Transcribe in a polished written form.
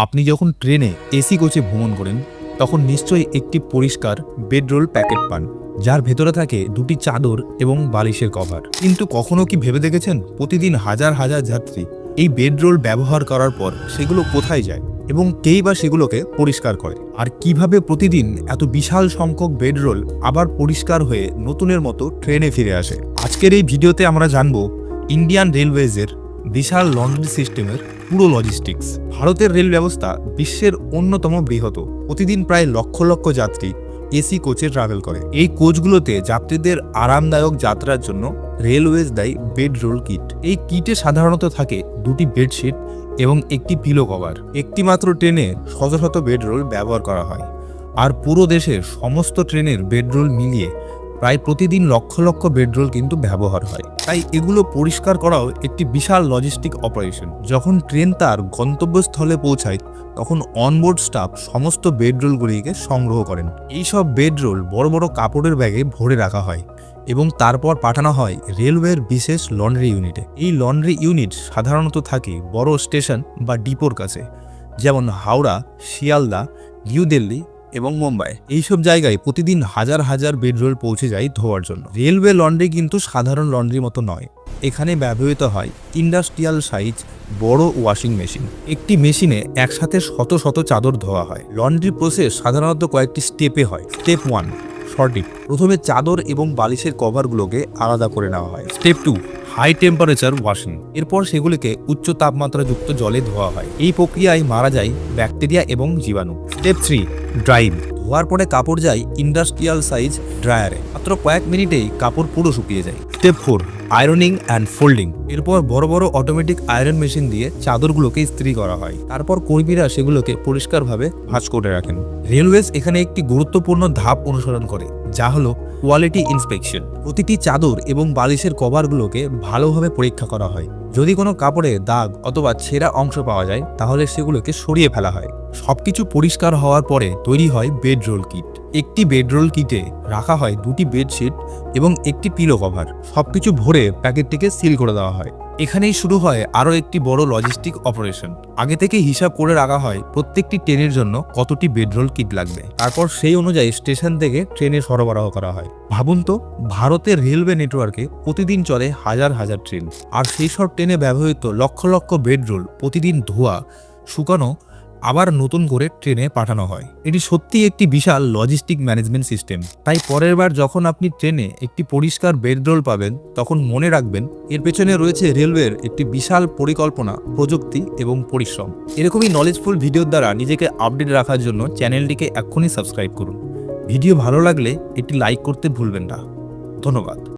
আপনি যখন ট্রেনে এসি কোচে ভ্রমণ করেন তখন নিশ্চয়ই একটি পরিষ্কার বেডরোল প্যাকেট পান, যার ভেতরে থাকে দুটি চাদর এবং বালিশের কভার। কিন্তু কখনো কি ভেবে দেখেছেন প্রতিদিন হাজার হাজার যাত্রী এই বেডরোল ব্যবহার করার পর সেগুলো কোথায় যায় এবং কেই বা সেগুলোকে পরিষ্কার করে? আর কিভাবে প্রতিদিন এত বিশাল সংখ্যক বেডরোল আবার পরিষ্কার হয়ে নতুনের মতো ট্রেনে ফিরে আসে? আজকের এই ভিডিওতে আমরা জানবো ইন্ডিয়ান রেলওয়েজের বিশাল লন্ড্রি সিস্টেমের পুরো লজিস্টিক্স। ভারতের রেল ব্যবস্থা বিশ্বের অন্যতম বৃহৎ। প্রতিদিন প্রায় লক্ষ লক্ষ যাত্রী এসি কোচে ট্রাভেল করে। এই কোচগুলোতে যাত্রীদের আরামদায়ক যাত্রার জন্য রেলওয়েজ দেয় বেডরোল কিট। এই কিটে সাধারণত থাকে দুটি বেডশিট এবং একটি পিলো কভার। একটি মাত্র ট্রেনে শত শত বেডরোল ব্যবহার করা হয়, আর পুরো দেশের সমস্ত ট্রেনের বেডরোল মিলিয়ে প্রায় প্রতিদিন লক্ষ লক্ষ বেডরোল কিন্তু ব্যবহার হয়। তাই এগুলো পরিষ্কার করাও একটি বিশাল লজিস্টিক অপারেশন। যখন ট্রেন তার গন্তব্যস্থলে পৌঁছায় তখন অনবোর্ড স্টাফ সমস্ত বেডরোলগুলিকে সংগ্রহ করেন। এইসব বেডরোল বড় বড় কাপড়ের ব্যাগে ভরে রাখা হয় এবং তারপর পাঠানো হয় রেলওয়ের বিশেষ লন্ড্রি ইউনিটে। এই লন্ড্রি ইউনিট সাধারণত থাকে বড় স্টেশন বা ডিপোর কাছে, যেমন হাওড়া, শিয়ালদা, নিউ দিল্লি এবং মুম্বাই। এইসব জায়গায় প্রতিদিন হাজার হাজার বেডরোল পৌঁছে যায় ধোয়ার জন্য। রেলওয়ে লন্ড্রি কিন্তু সাধারণ লন্ড্রির মতো নয়। এখানে ব্যবহৃত হয় ইন্ডাস্ট্রিয়াল সাইজ বড় ওয়াশিং মেশিন। একটি মেশিনে একসাথে শত শত চাদর ধোয়া হয়। লন্ড্রি প্রসেস সাধারণত কয়েকটি স্টেপে হয়। Step 1 sorting. প্রথমে চাদর এবং বালিশের কভারগুলোকে আলাদা করে নেওয়া হয়। Step 2 high temperature washing. এরপর সেগুলিকে উচ্চ তাপমাত্রাযুক্ত জলে ধোয়া হয়। এই প্রক্রিয়ায় মারা যায় ব্যাকটেরিয়া এবং জীবাণু। Step 3 drawing. ধোয়ার পরে কাপড় যায় ইন্ডাস্ট্রিয়াল সাইজ ড্রায়ারে। মাত্র কয়েক মিনিটেই কাপড় পুরো শুকিয়ে যায়। Step 4 ironing and folding. এরপর বড় বড় অটোমেটিক আয়রন মেশিন দিয়ে চাদরগুলোকে ইস্ত্রি করা হয়। তারপর কর্মীরা সেগুলোকে পরিষ্কারভাবে ভাঁজ করে রাখেন। রেলওয়েজ এখানে একটি গুরুত্বপূর্ণ ধাপ অনুসরণ করে, যা হলো কোয়ালিটি ইন্সপেকশন। প্রতিটি চাদর এবং বালিশের কভারগুলোকে ভালোভাবে পরীক্ষা করা হয়। যদি কোনো কাপড়ে দাগ অথবা ছেঁড়া অংশ পাওয়া যায় তাহলে সেগুলোকে সরিয়ে ফেলা হয়। সবকিছু পরিষ্কার হওয়ার পরে তৈরি হয় বেডরোল কিট। একটি বেডরোল কিটে রাখা হয় দুটি বেডশিট এবং একটি পিলো কভার। সবকিছু ভরে প্যাকেটটিকে সিল করে দেওয়া হয়। এখানেই শুরু হয় আরও একটি বড় লজিস্টিক অপারেশন। আগে থেকে হিসাব করে রাখা হয় প্রত্যেকটি ট্রেনের জন্য কতটি বেডরোল কিট লাগবে। তারপর সেই অনুযায়ী স্টেশন থেকে ট্রেনে সরবরাহ করা হয়। ভাবুন তো, ভারতের রেলওয়ে নেটওয়ার্কে প্রতিদিন চলে হাজার হাজার ট্রেন, আর সেই সব ট্রেনে ব্যবহৃত লক্ষ লক্ষ বেডরোল প্রতিদিন ধোয়া, শুকানো, আবার নতুন করে ট্রেনে পাঠানো হয়। এটি সত্যিই একটি বিশাল লজিস্টিক ম্যানেজমেন্ট সিস্টেম। তাই পরের বার যখন আপনি ট্রেনে একটি পরিষ্কার বেডরোল পাবেন তখন মনে রাখবেন এর পেছনে রয়েছে রেলওয়ের একটি বিশাল পরিকল্পনা, প্রযুক্তি এবং পরিশ্রম। এরকমই নলেজফুল ভিডিওর দ্বারা নিজেকে আপডেট রাখার জন্য চ্যানেলটিকে এক্ষুনি সাবস্ক্রাইব করুন। ভিডিও ভালো লাগলে এটি লাইক করতে ভুলবেন না। ধন্যবাদ।